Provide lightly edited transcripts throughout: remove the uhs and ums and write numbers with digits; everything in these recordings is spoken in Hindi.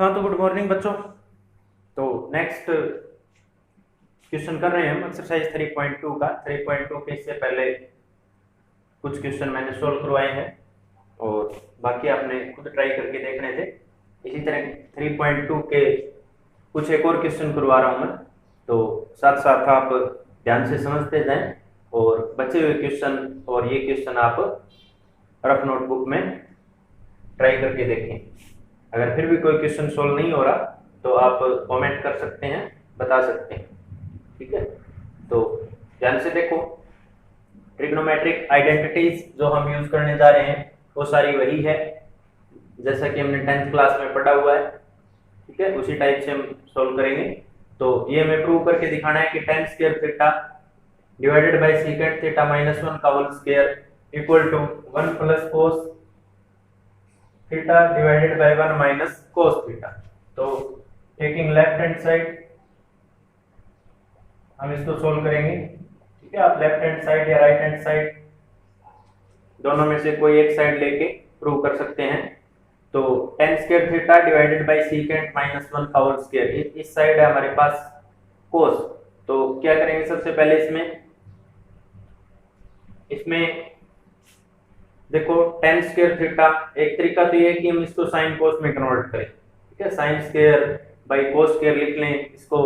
हाँ तो गुड मॉर्निंग बच्चों। तो नेक्स्ट क्वेश्चन कर रहे हैं हम एक्सरसाइज 3.2 का। 3.2 के इससे पहले कुछ क्वेश्चन मैंने सोल्व करवाए हैं और बाकी आपने खुद ट्राई करके देखने थे। इसी तरह 3.2 के कुछ एक और क्वेश्चन करवा रहा हूँ मैं, तो साथ साथ आप ध्यान से समझते जाएं और बचे हुए क्वेश्चन और ये क्वेश्चन आप रफ नोटबुक में ट्राई करके देखें। अगर फिर भी कोई क्वेश्चन सोल्व नहीं हो रहा तो आप कमेंट कर सकते हैं, बता सकते हैं, ठीक है। तो ध्यान से देखो, ट्रिग्नोमेट्रिक आइडेंटिटीज जो हम यूज करने जा रहे हैं वो सारी वही है जैसा कि हमने 10th क्लास में पढ़ा हुआ है, ठीक है। उसी टाइप से हम सोल्व करेंगे। तो ये हमें प्रूव करके दिखाना है कि tan square theta divided by secant theta minus 1 का whole square equal to 1 plus cos theta divided by 1 minus cos theta. तो टेकिंग लेफ्ट हैंड साइड हम इसको सोल्व करेंगे, ठीक है। आप लेफ्ट हैंड साइड या राइट हैंड साइड दोनों में से कोई एक साइड लेके प्रूव कर सकते हैं। तो tan square theta divided by secant minus 1 का होल स्क्वायर, इस साइड है हमारे पास कोस। तो क्या करेंगे, सबसे पहले इसमें देखो tan स्क्वायर थीटा, एक तरीका तो ये है कि हम इसको साइन कोस में कन्वर्ट करें, ठीक है। Sine square by cos square लिख लें, इसको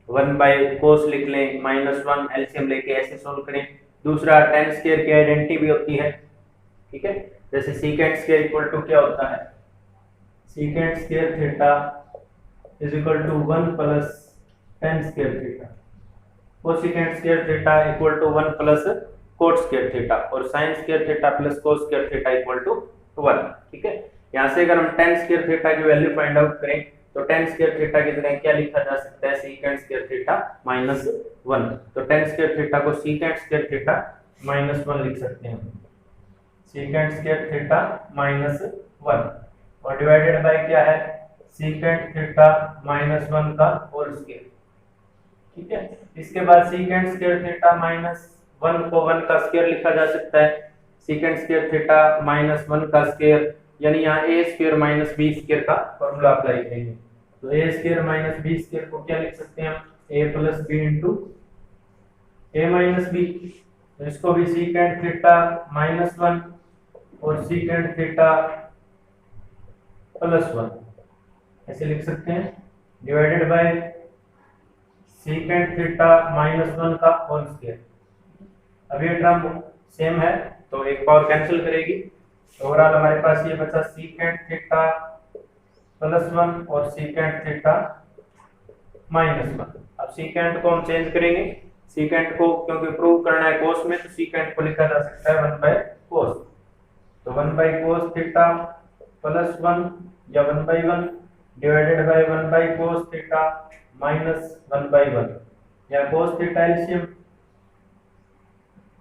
1 बाई कोस लिख लें, माइनस 1 एलसीएम लेके ऐसे सोल्व करें। दूसरा tan स्क्वायर की आइडेंटिटी भी होती है, ठीक है। जैसे secant स्क्वायर इक्वल टू क्या होता है, secant square theta is equal to 1 plus tan square theta, cosecant square theta equal to 1 plus cot square theta, और sine square theta plus cos square theta equal to 1, ठीक है। यहां से अगर हम tan स्क्वायर थीटा की वैल्यू फाइंड आउट करें तो tan स्क्वायर थीटा की जगह क्या लिखा जा सकता है, secant स्क्वायर थीटा माइनस 1। तो tan स्क्वायर थीटा को secant स्क्वायर थीटा माइनस 1 लिख सकते हैं, secant स्क्वायर थीटा माइनस 1, और डिवाइडेड बाय क्या है, secant थीटा माइनस 1 का होल स्क्वायर, ठीक है। इसके बाद secant स्क्वायर थीटा माइनस 1 को 1 का स्क्वायर लिखा जा सकता है, secant स्क्वायर थीटा माइनस 1 का स्क्वायर, यानी यहाँ a square minus b square का फॉर्मूला अप्लाई करेंगे। तो a square minus b square को क्या लिख सकते हैं हम, a plus b into a minus b। तो इसको भी secant थीटा माइनस 1 और secant थीटा प्लस 1 ऐसे लिख सकते हैं, divided by secant theta minus 1 का होल स्क्वायर। अब ये टर्म सेम है तो एक पावर कैंसिल करेगी, ओवरऑल हमारे पास ये बचा secant थीटा प्लस 1 और secant थीटा माइनस 1। अब secant को हम चेंज करेंगे, secant को क्योंकि प्रूव करना है कोस में, तो secant को लिखा जा सकता है 1 बाय कोस। तो 1 बाय कोस थीटा प्लस 1 या 1 by 1 divided by 1 by cos theta minus 1 by 1, या कोस थीटा एलसीएम,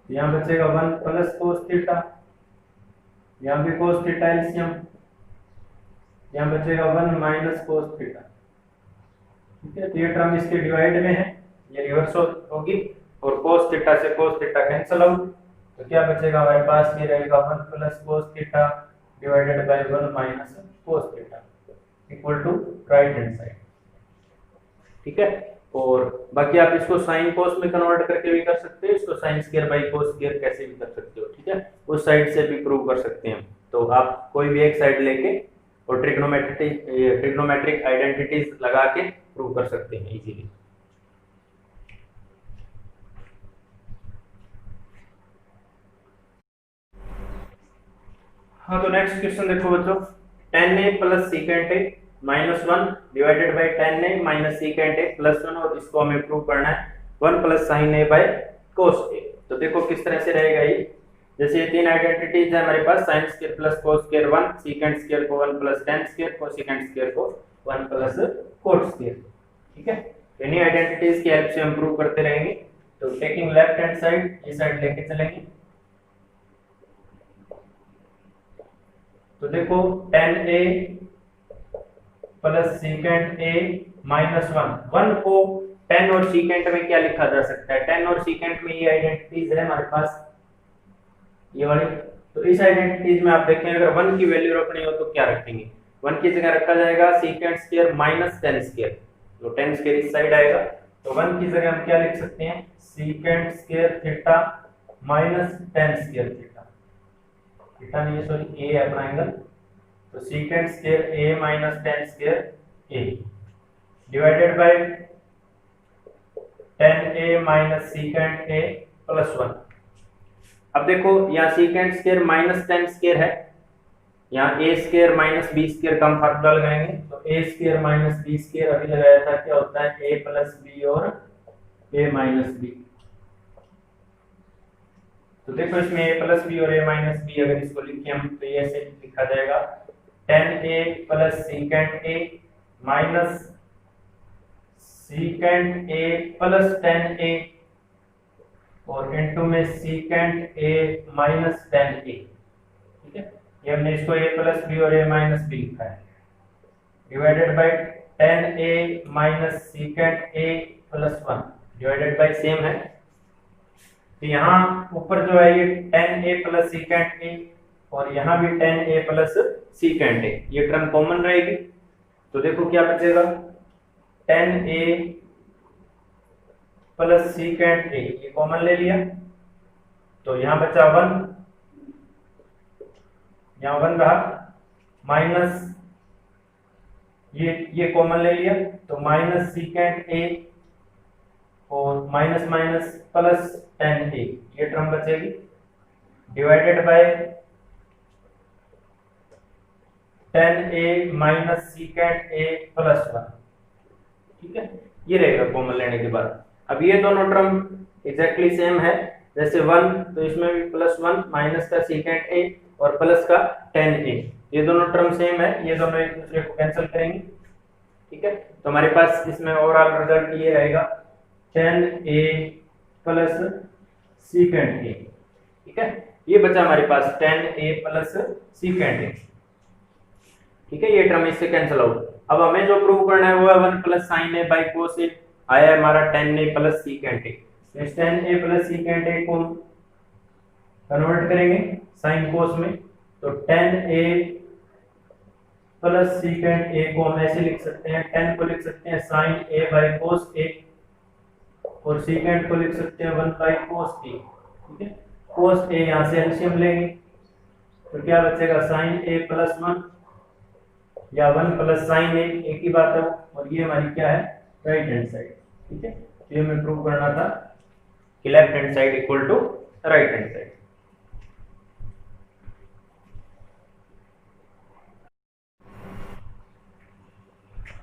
यहाँ बचेगा 1 प्लस कोस थीटा, यहाँ भी कोस थीटा एलसीएम, यहाँ बचेगा 1 माइनस कोस थीटा, ठीक है। तो ये टर्म इसके डिवाइड में है, ये रिवर्स होगी और कोस थीटा से कोस थीटा कैंसिल आउट। तो क्या बचेगा हमारे पास, ये रहेगा 1 plus cos theta divided by 1 minus cos theta equal to right hand side, ठीक है। और बाकी आप इसको साइन कोस में कन्वर्ट करके भी कर सकते हो, इसको sine square by cos square कैसे भी कर सकते हो, ठीक है। उस साइड से भी प्रूव कर सकते हैं। तो आप कोई भी एक साइड लेके और ट्रिग्नोमेट्रिक आइडेंटिटीज लगा के प्रूव कर सकते हैं इजीली। हाँ तो नेक्स्ट क्वेश्चन देखो बच्चों, tan a plus secant a minus 1 divided by tan a minus secant a plus 1, और इसको हमें प्रूव करना है 1 plus sin a by cos a। तो देखो किस तरह से रहेगा ये, जैसे ये तीन आइडेंटिटीज है हमारे पास, sin square plus cos square 1, secant square को 1 plus tan square, cosecant square को 1 प्लस cot स्क्वायर, ठीक है। इन्हीं आइडेंटिटीज की हेल्प से हम प्रूव करते रहेंगे। तो टेकिंग लेफ्ट हैंड साइड, ये साइड लेके चलेंगे। तो देखो tan a plus secant a minus 1 को tan और secant में क्या लिखा जा सकता है, tan और secant में ये आइडेंटिटीज है हमारे पास ये वाली। तो इस आइडेंटिटीज में आप देखें, अगर 1 की वैल्यू रखनी हो तो क्या रखेंगे, 1 की जगह रखा जाएगा secant square minus ten square, तो टेन स्क्वायर इस साइड आएगा, तो 1 की जगह हम क्या लिख सकते हैं, secant square theta minus ten square theta, theta नहीं है सॉरी ए है अपना एंगल, तो secant square A minus ten square A divided by ten A minus secant A plus 1। अब देखो यहाँ secant square minus ten square है, यहाँ ए स्क्वायर माइनस बी स्क्वायर का हम फार्मूला लगाएंगे, तो ए स्क्वायर माइनस बी स्क्वायर अभी लगाया था, क्या होता है ए प्लस बी और ए माइनस बी। तो देखो इसमें ए प्लस बी और ए माइनस बी अगर इसको लिखें हम तो ये ऐसे लिखा जाएगा tan A plus secant A minus secant A plus tan A और इनटू में secant A minus tan A. ठीक है, ये हमने इसको ए प्लस बी और ए माइनस बी लिखा है divided by ten A minus secant A plus 1 divided bye same है, तो यहाँ ऊपर जो है ये टेन ए प्लस सीकेंट ए और यहाँ भी टेन ए प्लस सीकेंट ए, ये टर्म कॉमन रहेगी, तो देखो क्या बचेगा टेन ए प्लस सीकेंट ए, ये कॉमन ले लिया, तो यहाँ बचा 1, यहाँ 1 रहा, माइनस ये कॉमन ले लिया, तो माइनस सीकेंट ए और माइनस माइनस प्लस टेन ए, ये टर्म बचेगी divided by ten A minus secant A plus 1। ठीक है, ये रहेगा कॉमन लेने के बाद। अब ये दोनों टर्म एग्जैक्टली सेम है, जैसे 1 तो इसमें भी प्लस 1 माइनस का सीकेंट ए और प्लस का टेन ए, ये दोनों टर्म सेम है, ये दोनों एक दूसरे को कैंसिल करेंगे। ठीक है, तो हमारे पास इसमें ओवरऑल रिजल्ट ये रहेगा tan A plus secant A. ठीक है, ये बचा हमारे पास tan A plus secant A. ठीक है, ये टर्म इससे कैंसिल आउट। अब हमें जो प्रूव करना है वो है 1 plus sine A by cos A, आया है हमारा tan A plus secant A, इस tan A plus secant A को कन्वर्ट करेंगे साइन कोस में, तो tan A plus secant A को हम ऐसे लिख सकते हैं, टेन को लिख सकते हैं साइन ए बाई कोस ए और सीकेंट को लिख सकते हैं 1 बाई कोस ए। ठीक है, कोस ए यहाँ से एलसीएम लेंगे तो क्या बचेगा साइन ए प्लस 1 या 1 प्लस साइन ए, एक ही बात है, और ये हमारी क्या है राइट हैंड साइड। ठीक है, तो ये हमें प्रूव करना था कि left hand side equal to right hand side.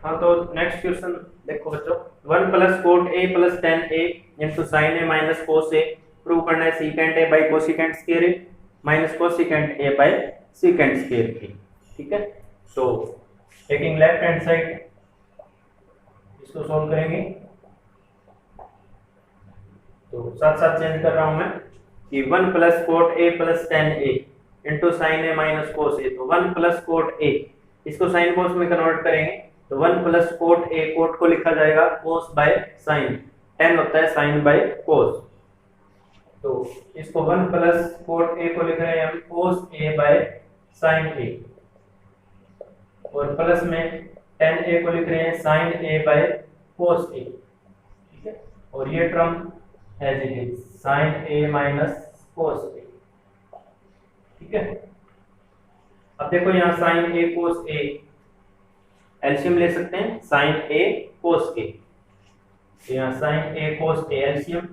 हाँ, तो नेक्स्ट क्वेश्चन देखो बच्चों, 1 plus cot A plus tan A into sine A minus cos A, prove करना है secant A by cosecant square A minus cosecant A by secant square A. ठीक है, तो टेकिंग लेफ्ट हैंड साइड इसको सॉल्व करेंगे, तो साथ साथ चेंज कर रहा हूं मैं कि 1 plus cot A plus tan A into sine A minus cos A, तो 1 प्लस कोट ए इसको साइन कोस में कन्वर्ट करेंगे, तो 1 प्लस कोट ए, कोट को लिखा जाएगा कोस बाय साइन, टेन होता है साइन बाय कोस, तो इसको 1 प्लस कोट ए को लिख रहे हैं हम कोस ए बाय साइन ए और प्लस में टेन ए को लिख रहे हैं sign A by cos A. ठीक है, और ये term as it is sine A minus cos A. ठीक है, अब देखो यहाँ sine A cos A LCM ले सकते हैं, साइन ए कोस ए, यहाँ sine A cos A LCM,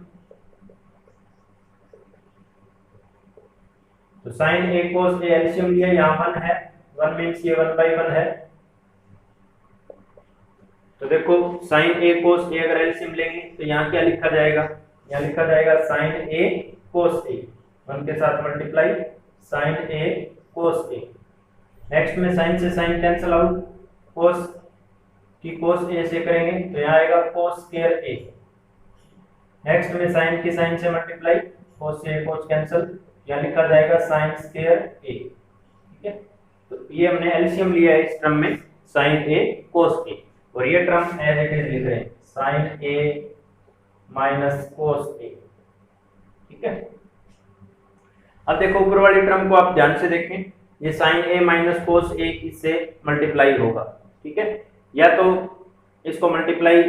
तो sine A cos A LCM लिया, यहाँ 1 है, 1 मीन्स ये 1 बाई 1 है, तो देखो साइन ए कोस ए अगर एलसीएम लेंगे तो यहाँ क्या लिखा जाएगा, यहाँ लिखा जाएगा साइन ए कोस ए, 1 के साथ multiply sign A cos A, next में साइन से साइन कैंसिल आउट, कोस की कोस ए से करेंगे तो यहाँ आएगा कोस स्क्वायर ए, नेक्स्ट में साइन की साइन से मल्टीप्लाई, कोस से कोस कैंसिल, यहाँ लिखा जाएगा साइन स्क्वायर ए। ठीक है, तो ये हमने एलसीएम लिया है इस टर्म में साइन ए कोस ए, और ये टर्म एज इट इज लिख रहे हैं sign A minus cos A. ठीक है, अब देखो ऊपर वाली टर्म को आप ध्यान से देखें, ये साइन ए माइनस कोस ए इससे मल्टीप्लाई होगा, ठीक है। या तो इसको मल्टीप्लाई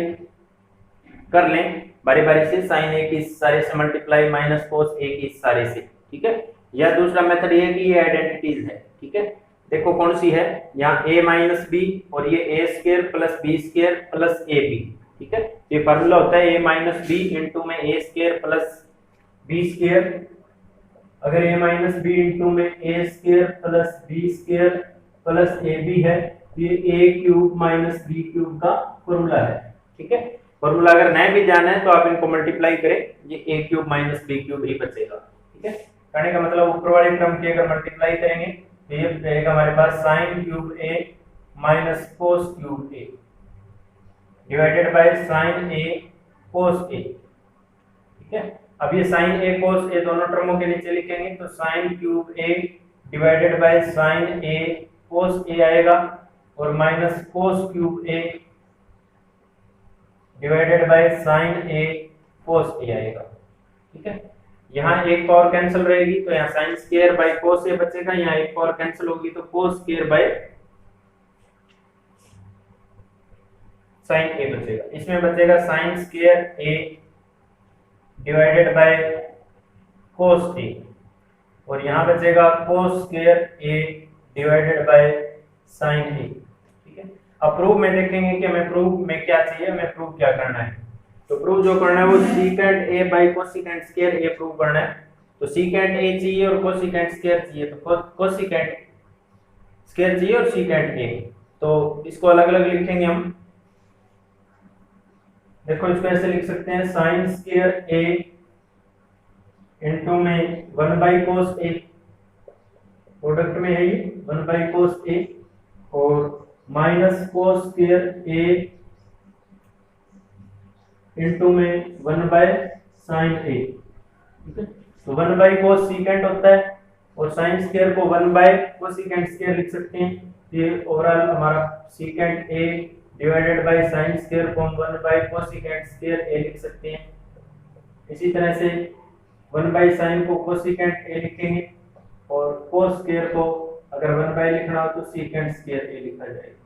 कर लें बारी बारी से, साइन ए की इस सारे से मल्टीप्लाई माइनस कोस ए की इस सारे से, ठीक है। या दूसरा मेथड ये है कि ये आइडेंटिटीज है, ठीक है। देखो कौन सी है, यहाँ a माइनस बी और ये A square plus B square plus A B, ठीक है। ये फार्मूला होता है a माइनस बी इंटू में A square plus B square, अगर a माइनस बी इंटू में A square plus B square plus A B है, ये a cube minus B cube का फॉर्मूला है, ठीक है। फॉर्मूला अगर नहीं भी जाना है तो आप इनको मल्टीप्लाई करें, ये a cube minus B cube ही बचेगा, ठीक है। कहने का मतलब ऊपर वाले टर्म की अगर मल्टीप्लाई करेंगे तो ये रहेगा हमारे पास sine cube a minus cos cube a divided by sine a cos a, ठीक है। अब ये साइन a कोस a दोनों टर्मों के नीचे लिखेंगे तो sign cube a divided by sine a cos a आएगा और minus cos cube a divided by sine a cos a आएगा, ठीक है। यहाँ एक पावर कैंसिल रहेगी तो यहाँ sine square by cos a बचेगा, यहाँ एक पावर कैंसिल होगी तो cos square by sine a बचेगा। इसमें बचेगा sine square a divided by cos a और यहाँ बचेगा cos square a divided by sine a, ठीक है। अब प्रूफ में देखेंगे कि हमें प्रूफ में क्या चाहिए, हमें प्रूफ क्या करना है। तो प्रूफ जो करना है वो secant a by cosecant square a prove करना है। तो सीकेंट a चाहिए और कोसिकेंट स्क्वायर चाहिए, तो कोसिकेंट स्क्वायर चाहिए और सीकेंट a, तो इसको अलग अलग लिखेंगे हम। देखो इसको ऐसे लिख सकते हैं, साइन स्क्वायर a इनटू में 1 बाय कोस a, प्रोडक्ट में है ये 1 बाय कोस a और minus cos square a into में 1 बाय साइन a, ठीक है। तो 1 बाय कोस सीकेंट होता है और साइन स्क्वायर को 1 बाय कोसिकेंट स्क्वायर लिख सकते हैं। ये ओवरऑल हमारा secant a divided by sine square को हम 1 बाय कोसिकेंट स्क्वायर a लिख सकते हैं। इसी तरह से 1 बाय साइन को कोसिकेंट a लिखेंगे और कोस स्क्वायर को अगर 1 बाय लिखना हो तो सीकेंट स्क्वायर a लिखा जाएगा,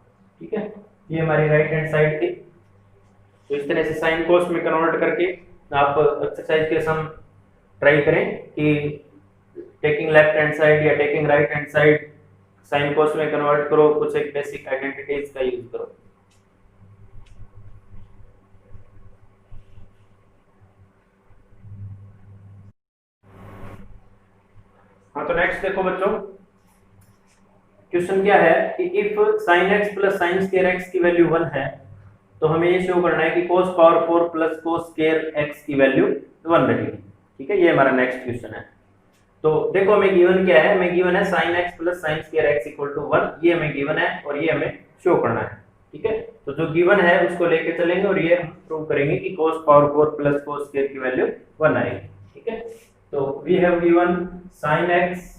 ठीक है। ये हमारी राइट हैंड साइड की। तो इस तरह से साइन कोस में कन्वर्ट करके आप एक्सरसाइज के सम ट्राई करें कि टेकिंग लेफ्ट हैंड साइड या taking right hand side sign cos में कन्वर्ट करो, कुछ एक बेसिक आइडेंटिटीज का यूज करो। हाँ, तो नेक्स्ट देखो बच्चों, क्वेश्चन क्या है कि if sin x plus sin square x की वैल्यू 1 है तो हमें ये शो करना है कि cos power 4 plus cos square x की वैल्यू 1 रहेगी, ठीक है। ये हमारा नेक्स्ट क्वेश्चन है। तो देखो हमें गिवन क्या है, हमें गिवन है sin x plus sin square x equal to 1, ये हमें गिवन है और ये हमें शो करना है, ठीक है। तो जो गिवन है उसको लेके चलेंगे और ये हम प्रूव करेंगे कि cos power 4 plus cos square की वैल्यू 1 आएगी, ठीक है। तो we have given sin x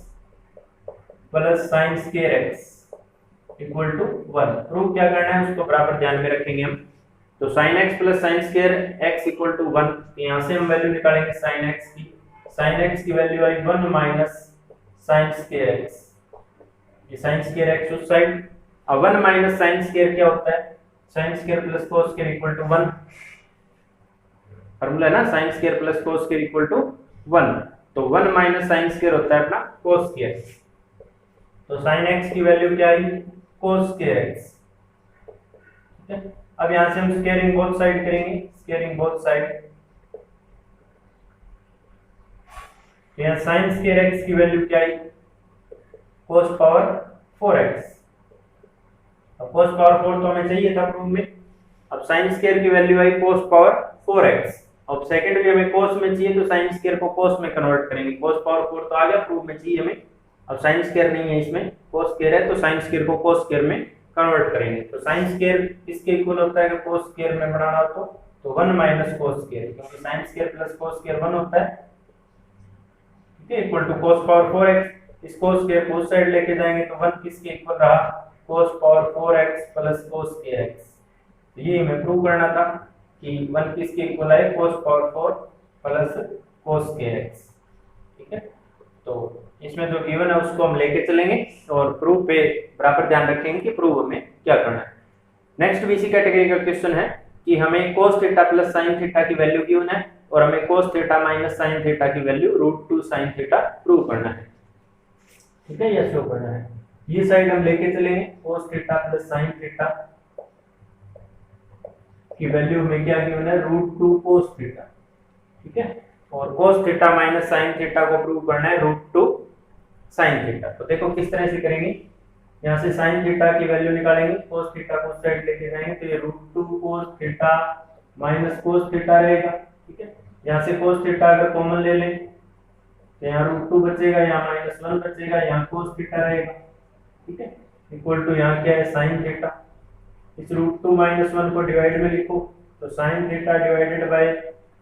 plus sin square x equal to 1। Prove क्या करना है उसको बराबर ध्यान में रखेंगे हम। तो sin x plus sin square x equal to 1, तो यहाँ से हम वैल्यू निकालेंगे sin x की। sin x की वैल्यू आई 1 माइनस sin स्क्वायर x, ये sin स्क्वायर x उस साइड। अब 1 माइनस sin स्क्वायर क्या होता है, sin square plus cos square equal to 1, formula है ना, sin square plus cos square equal to 1। तो 1 माइनस sin स्क्वायर होता है अपना cos स्क्वायर। तो sin x की वैल्यू क्या आई, cos स्क्वायर x, ठीक है। अब यहां से हम स्क्वायरिंग बोथ साइड करेंगे, स्क्वायरिंग बोथ साइड। तो यहां sin स्क्वायर x की वैल्यू क्या आई, cos पावर 4x। अब cos पावर 4 तो हमें चाहिए था प्रूफ में। अब sin स्क्वायर की वैल्यू आई cos पावर 4x। अब सेकंड भी हमें cos में चाहिए तो sin स्क्वायर को cos में कन्वर्ट करेंगे। cos पावर 4 तो आ गया, प्रूफ में चाहिए हमें। अब sin स्क्वायर नहीं है इसमें, cos स्क्वायर है, तो sin स्क्वायर को cos स्क्वायर में कन्वर्ट करेंगे। तो sin स्क्वायर इसके इक्वल होता है कि cos स्क्वायर में बनाना हो तो 1 माइनस cos स्क्वायर, क्योंकि sin square plus cos square 1 होता है, ठीक है, equal to cos power 4x। इस cos स्क्वायर को उस साइड लेके जाएंगे तो 1 किसके इक्वल रहा, cos power 4x plus cos square x। तो ये हमें प्रूव करना था कि 1 किसके इक्वल है, cos power 4 plus cos square x, ठीक है। तो इसमें जो गिवन है उसको हम लेके चलेंगे और प्रूफ पे बराबर ध्यान रखेंगे कि प्रूफ हमें क्या करना है। नेक्स्ट भी इसी कैटेगरी का क्वेश्चन है कि हमें cos theta plus sin theta की वैल्यू गिवन है और हमें cos theta minus sin theta की वैल्यू √2 sin थीटा प्रूव करना है। ठीक है, यह शो करना है। ये साइड हम लेके चलेंगे cos theta plus sin theta की वैल्यू हमें क्या गिवन है √2 cos थीटा। ठीक है, और cos theta minus sin theta को प्रूव करना है √2 sin थीटा। तो देखो किस तरह से करेंगे, यहाँ से sin थीटा की वैल्यू निकालेंगे, cos थीटा को साइड लेके जाएंगे तो ये √2 cos theta minus cos theta रहेगा। ठीक है, यहाँ से cos थीटा अगर कॉमन ले लें तो यहाँ √2 बचेगा, यहाँ -1 बचेगा, यहाँ cos थीटा रहेगा। ठीक है, इक्वल टू यहाँ क्या है sin थीटा। इस √2 -1 को डिवाइड में लिखो तो sin थीटा डिवाइडेड बाय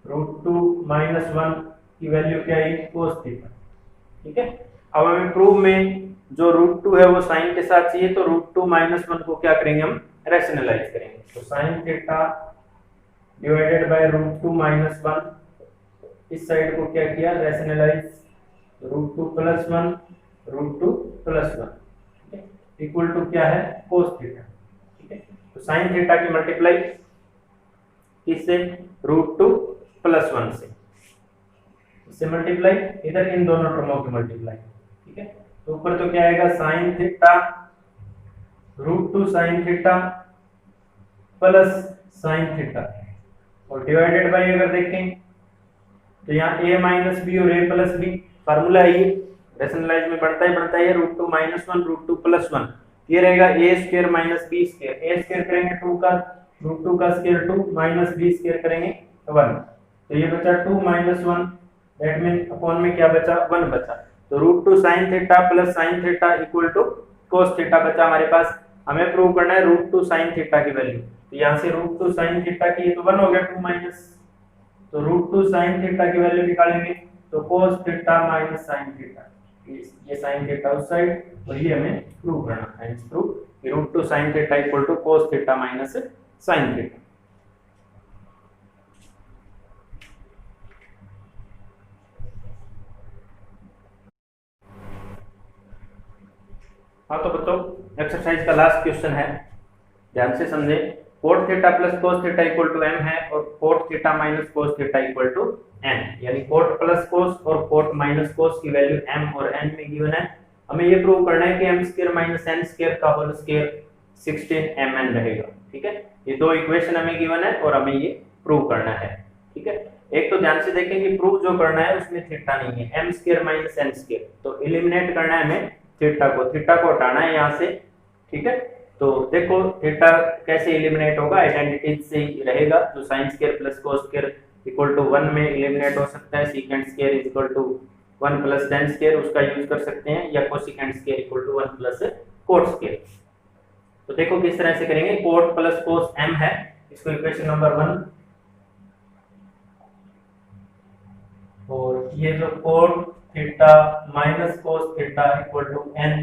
√2 -1 की वैल्यू क्या है cos थीटा। ठीक है, अब हमें प्रूफ में जो √2 है वो sin के साथ चाहिए तो √2 -1 को क्या करेंगे हम रैशनलाइज करेंगे। तो sin थीटा डिवाइडेड बाय √2 -1, इस साइड को क्या किया रैशनलाइज, √2 + 1 √2 + 1 इक्वल टू क्या है cos थीटा। ठीक है, तो sin थीटा की मल्टीप्लाई किससे √2 + 1 से, इससे मल्टीप्लाई, इधर इन दोनों टर्मों की मल्टीप्लाई। ठीक है, तो ऊपर तो क्या आएगा sin theta √2 sin theta plus sin theta और डिवाइडेड बाय अगर देखें तो यहाँ a माइनस बी और a प्लस बी फार्मूला है, ये रैशनलाइज में बढ़ता है √2 -1 √2 + 1, ये रहेगा a² माइनस b², a² करेंगे 2 का, √2 का स्क्वायर 2 माइनस b² करेंगे 1, तो ये बचा 2 -1, दैट मीन अपॉन में क्या बचा 1 बचा, तो √2 sin theta plus sin theta equal to cos theta बचा हमारे पास। हमें प्रूव करना है √2 sin थीटा की वैल्यू, तो यहाँ से √2 sin थीटा की ये तो 1 हो गया 2 माइनस, तो √2 sin थीटा की वैल्यू निकालेंगे तो cos theta minus sin theta, ये sin थीटा उस साइड और ये हमें प्रूव करना है। इस prove √2 sin theta equal to cos theta minus sin theta. हाँ तो बच्चों एक्सरसाइज का लास्ट क्वेश्चन है, ध्यान से समझे। cot theta plus cos theta equal to m है और cot theta minus cos theta equal to n, यानी cot प्लस cos और cot माइनस cos की वैल्यू m और n में गिवन है। हमें ये प्रूव करना है कि m² माइनस n² का होल स्क्वायर 16mn रहेगा। ठीक है, ये दो इक्वेशन हमें गिवन है और हमें ये प्रूव करना है। ठीक है, एक तो ध्यान से देखें कि प्रूव जो करना है उसमें थीटा नहीं है, m² माइनस n², तो एलिमिनेट करना है हमें थीटा को हटाना है यहाँ से। ठीक है, तो देखो थीटा कैसे एलिमिनेट होगा, आइडेंटिटीज से ही रहेगा, जो sin² plus cos² equal to 1 में एलिमिनेट हो सकता है, sec² equal to 1 plus tan² उसका यूज कर सकते हैं, या cosec² equal to 1 plus cot²। तो देखो किस तरह से करेंगे, cot प्लस cos m है, इसको इक्वेशन नंबर 1, और ये जो cot theta minus cos theta equal to n,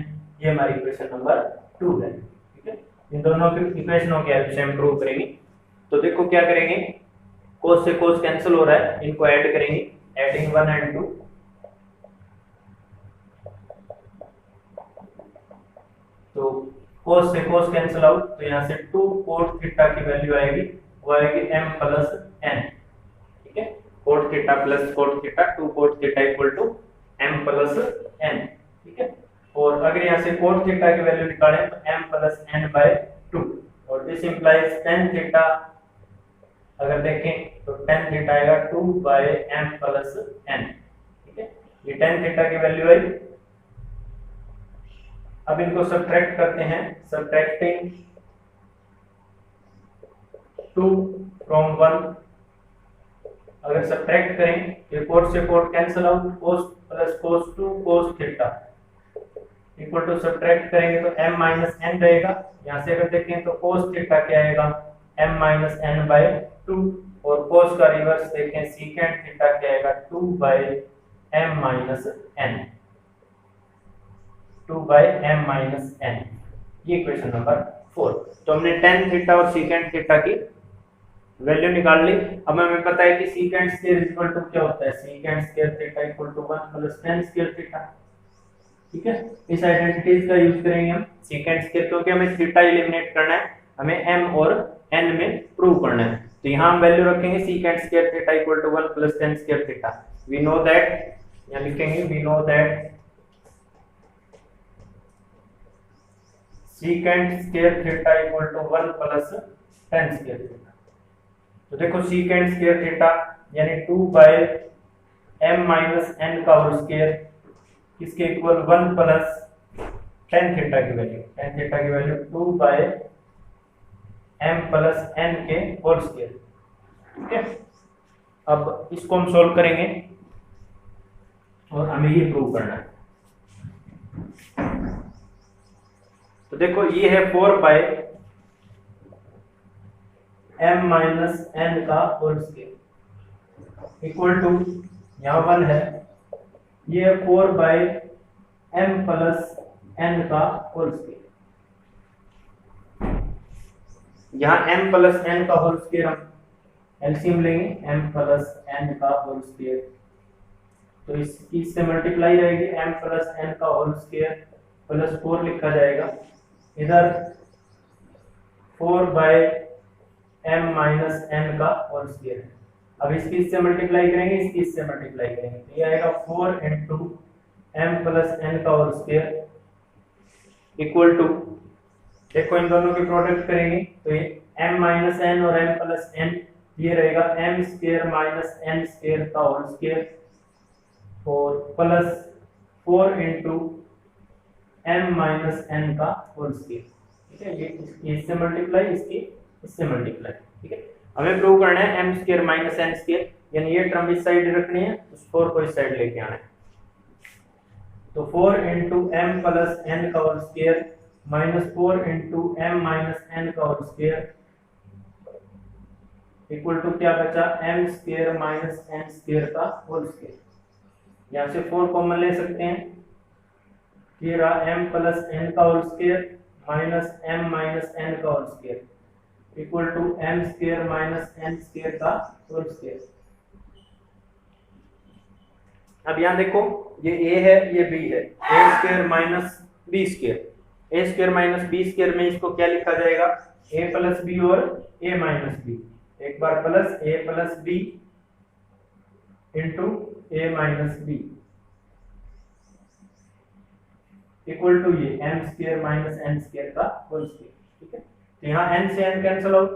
ये हमारी इक्वेशन नंबर 2 है। ठीक है, इन दोनों की इक्वेशनों के हेल्प से हम प्रूव करेंगे। तो देखो क्या करेंगे, cos से cos कैंसिल हो रहा है, इनको ऐड करेंगे, एडिंग 1 एंड 2, तो cos से cos कैंसिल आउट, तो यहाँ से 2 cot थीटा की वैल्यू आएगी, वो आएगी m प्लस n। ठीक है, cot theta plus cot theta, 2 cot theta equal to m plus n। ठीक है, और अगर यहाँ से cot थीटा की वैल्यू निकालें तो m प्लस n बाय 2, और दिस इंप्लाइज tan थीटा, अगर देखें तो tan थीटा आएगा 2 बाय m प्लस n। ठीक है, ये tan थीटा की वैल्यू आई। अब इनको सब्ट्रैक्ट करते हैं, सब्ट्रैक्टिंग 2 फ्रॉम 1, अगर सब्ट्रैक्ट करें तो cot से cot cancel out, cos plus cos 2 cos theta equal to subtract करेंगे तो m माइनस n रहेगा। यहाँ से अगर देखें तो cos थीटा क्या आएगा m माइनस n बाय 2, और cos का रिवर्स देखें secant थीटा क्या आएगा 2 by m minus n, 2 by m minus n, ये इक्वेशन नंबर 4। तो हमने tan थीटा और secant थीटा की वैल्यू निकाल ली। अब हमें पता है कि secant² इक्वल टू क्या होता है, secant² theta equal to 1 plus tan² theta. ठीक है, इस आइडेंटिटीज का यूज करेंगे हम सीकेंट स्क्वायर, क्योंकि हमें थीटा एलिमिनेट करना है, हमें m और n में प्रूव करना है। तो यहाँ हम वैल्यू रखेंगे secant square theta equal to 1 plus tan square theta. We know that, यहाँ लिखेंगे we know that secant square theta equal to 1 plus tan square theta. तो देखो सीकेंट स्क्वायर थीटा यानी 2 बाय m माइनस n का होल स्क्वायर किसके इक्वल 1 प्लस tan थीटा की वैल्यू, tan थीटा की value 2 by m plus n के होल स्क्वायर। ठीक है, अब इसको हम सॉल्व करेंगे और हमें ये प्रूव करना है। तो देखो ये है 4 बाय m माइनस n का होल स्क्वायर इक्वल टू, यहाँ 1 है, ये है 4 बाय m प्लस n का होल स्क्वायर। यहाँ m प्लस n का होल स्क्वायर हम एलसीएम लेंगे, m प्लस n का होल स्क्वायर, तो इससे मल्टीप्लाई रहेगी, m प्लस n का होल स्क्वायर प्लस 4 लिखा जाएगा, इधर 4 बाय m माइनस n का होल स्क्वायर है। अब इसकी इससे मल्टीप्लाई करेंगे, इसकी इससे मल्टीप्लाई करेंगे, तो ये आएगा 4 इंटू m प्लस n का होल स्क्वायर इक्वल टू, देखो इन दोनों की प्रोडक्ट करेंगे तो ये m माइनस n और m प्लस n, ये रहेगा m square minus n square का होल स्क्वायर और plus 4 into m minus n का होल स्क्वायर। ठीक है, ये इससे मल्टीप्लाई, इसकी इससे मल्टीप्लाई। ठीक है, हमें प्रूव करना है m square minus n square, यानी ये टर्म इस साइड रखनी है, उस 4 को इस साइड लेके आना है। तो 4 इंटू m प्लस n का whole square minus 4 into m minus n का होल स्क्वायर इक्वल टू क्या बचा, m square minus n square का होल स्क्वायर। यहाँ से 4 कॉमन ले सकते हैं, ये रहा m प्लस n का whole square minus m minus n का whole square equal to m square minus n square का होल स्क्वायर। अब यहाँ देखो ये a है, ये b है, a square minus b square, a square minus b square में इसको क्या लिखा जाएगा, a प्लस b और a माइनस b, एक बार plus a plus b into a minus b equal to ये m square minus n square का होल स्क्वायर। ठीक है, तो यहाँ n से n कैंसिल आउट,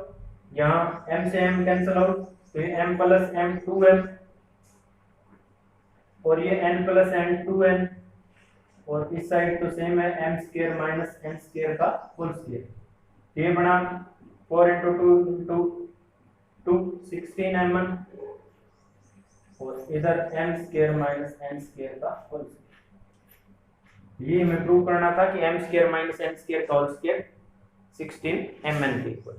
यहाँ m से m कैंसिल आउट, तो ये m प्लस m 2m और ये n प्लस n 2n, और इस साइड तो सेम है m square minus n square का होल स्क्वायर। ये बना 4 इंटू 2 इंटू 2 16m और इधर m square minus n square का होल स्क्वायर। ये हमें प्रूव करना था कि m square minus n square का होल स्क्वायर 16mn के इक्वल।